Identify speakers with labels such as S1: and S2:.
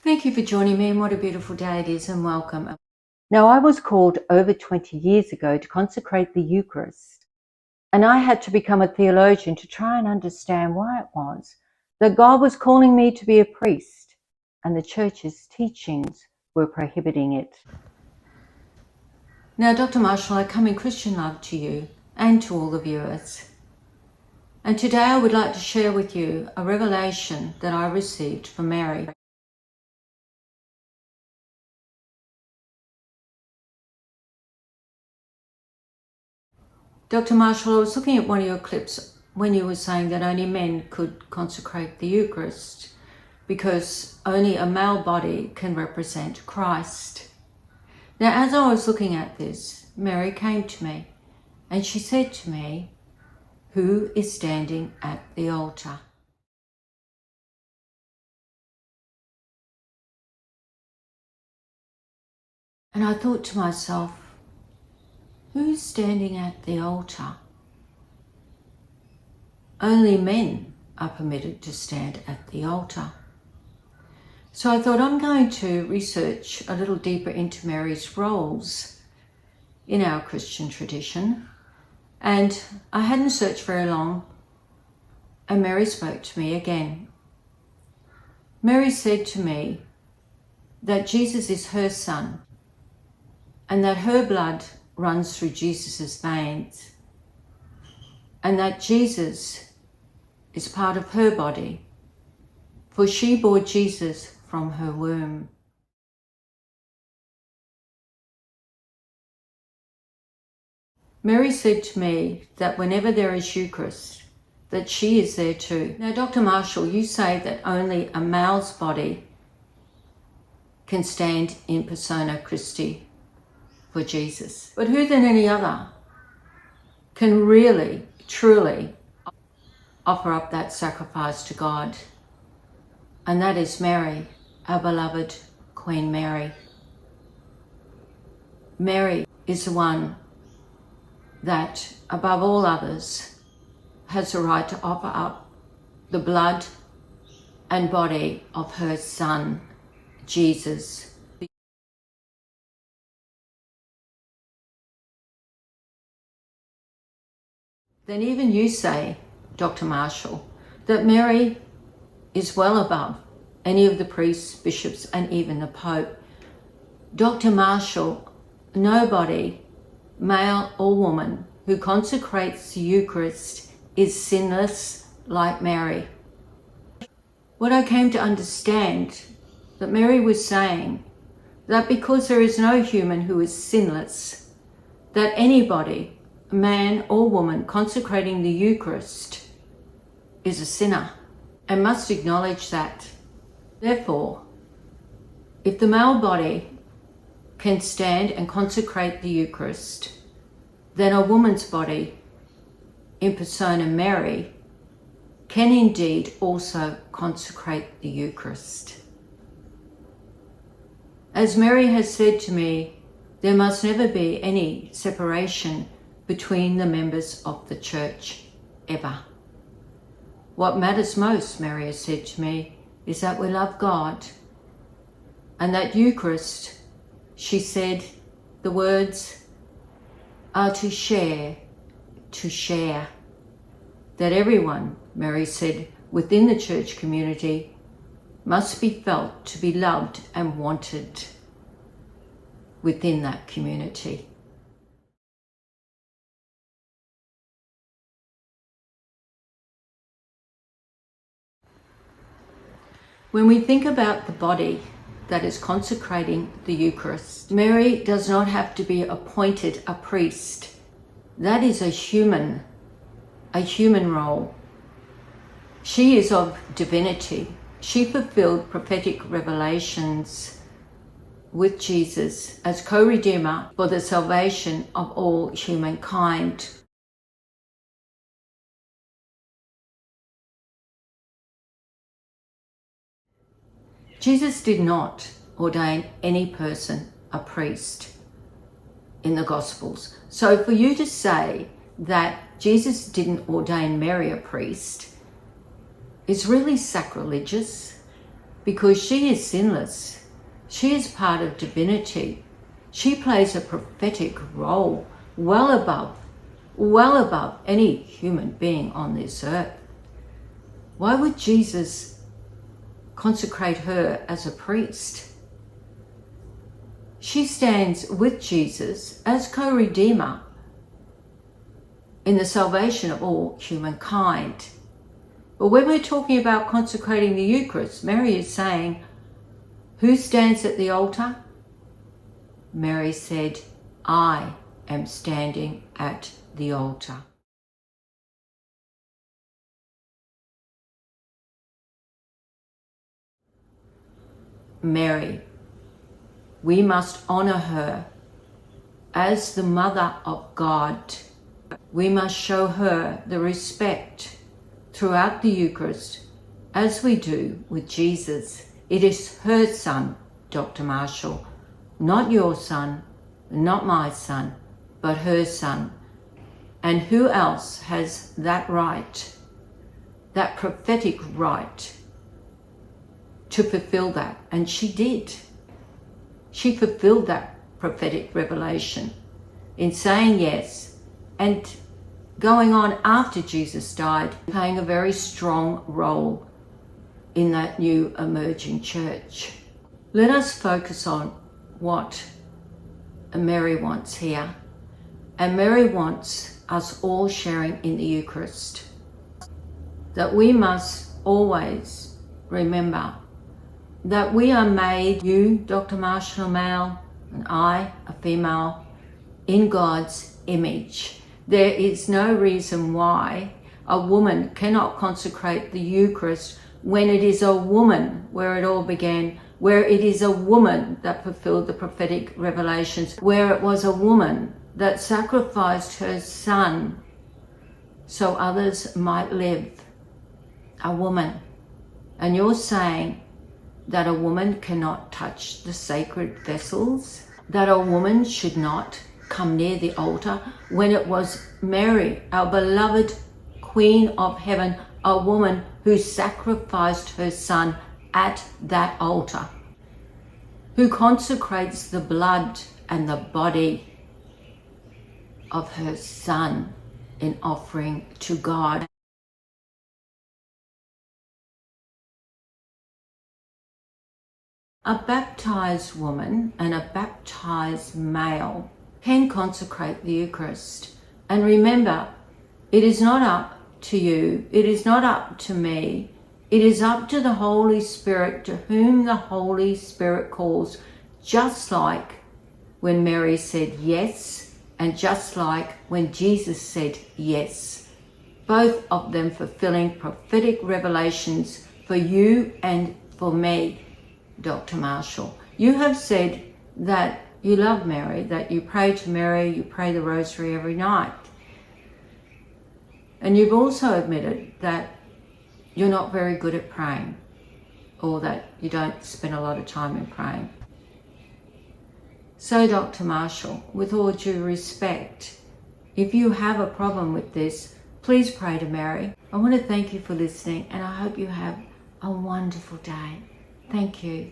S1: Thank you for joining me, and what a beautiful day it is, and welcome.
S2: Now, I was called over 20 years ago to consecrate the Eucharist, and I had to become a theologian to try and understand why it was that God was calling me to be a priest, and the Church's teachings were prohibiting it.
S1: Now, Dr. Marshall, I come in Christian love to you and to all the viewers. And today I would like to share with you a revelation that I received from Mary. Dr. Marshall, I was looking at one of your clips when you were saying that only men could consecrate the Eucharist because only a male body can represent Christ. Now, as I was looking at this, Mary came to me and she said to me, "Who is standing at the altar?" And I thought to myself, who's standing at the altar? Only men are permitted to stand at the altar. So I thought I'm going to research a little deeper into Mary's roles in our Christian tradition. And I hadn't searched very long, and Mary spoke to me again. Mary said to me that Jesus is her son and that her blood runs through Jesus's veins, and that Jesus is part of her body, for she bore Jesus from her womb. Mary said to me that whenever there is Eucharist, that she is there too. Now, Dr. Marshall, you say that only a male's body can stand in persona Christi for Jesus. But who than any other can really, truly offer up that sacrifice to God? And that is Mary, our beloved Queen Mary. Mary is the one that, above all others, has the right to offer up the blood and body of her son, Jesus. Then even you say, Dr. Marshall, that Mary is well above any of the priests, bishops, and even the Pope. Dr. Marshall, nobody, male or woman, who consecrates the Eucharist is sinless like Mary. What I came to understand, that Mary was saying that because there is no human who is sinless, that anybody, man or woman, consecrating the Eucharist is a sinner and must acknowledge that. Therefore, if the male body can stand and consecrate the Eucharist, then a woman's body, in persona Mary, can indeed also consecrate the Eucharist. As Mary has said to me, there must never be any separation between the members of the Church, ever. What matters most, Mary has said to me, is that we love God, and that Eucharist, she said, the words are to share, that everyone, Mary said, within the Church community must be felt to be loved and wanted within that community. When we think about the body that is consecrating the Eucharist, Mary does not have to be appointed a priest. That is a human role. She is of divinity. She fulfilled prophetic revelations with Jesus as co-redeemer for the salvation of all humankind. Jesus did not ordain any person a priest in the Gospels. So for you to say that Jesus didn't ordain Mary a priest is really sacrilegious, because she is sinless. She is part of divinity. She plays a prophetic role well above any human being on this earth. Why would Jesus consecrate her as a priest? She stands with Jesus as co-redeemer in the salvation of all humankind. But when we're talking about consecrating the Eucharist, Mary is saying, who stands at the altar? Mary said, I am standing at the altar. Mary, we must honor her as the Mother of God. We must show her the respect throughout the Eucharist as we do with Jesus. It is her son, Dr. Marshall, not your son, not my son, but her son. And who else has that right, that prophetic right, to fulfill that? And she did. She fulfilled that prophetic revelation in saying yes and going on after Jesus died, playing a very strong role in that new emerging church. Let us focus on what Mary wants here. And Mary wants us all sharing in the Eucharist. That we must always remember that we are made, you, Dr. Marshall, a male, and I, a female, in God's image. There is no reason why a woman cannot consecrate the Eucharist when it is a woman where it all began, where it is a woman that fulfilled the prophetic revelations, where it was a woman that sacrificed her son so others might live. A woman. And you're saying that a woman cannot touch the sacred vessels, that a woman should not come near the altar, when it was Mary, our beloved Queen of Heaven, a woman who sacrificed her son at that altar, who consecrates the blood and the body of her son in offering to God. A baptized woman and a baptized male can consecrate the Eucharist. And remember, it is not up to you, it is not up to me, it is up to the Holy Spirit, to whom the Holy Spirit calls, just like when Mary said yes, and just like when Jesus said yes. Both of them fulfilling prophetic revelations for you and for me, Dr. Marshall. You have said that you love Mary, that you pray to Mary, you pray the rosary every night. And you've also admitted that you're not very good at praying, or that you don't spend a lot of time in praying. So, Dr. Marshall, with all due respect, if you have a problem with this, please pray to Mary. I want to thank you for listening, and I hope you have a wonderful day. Thank you.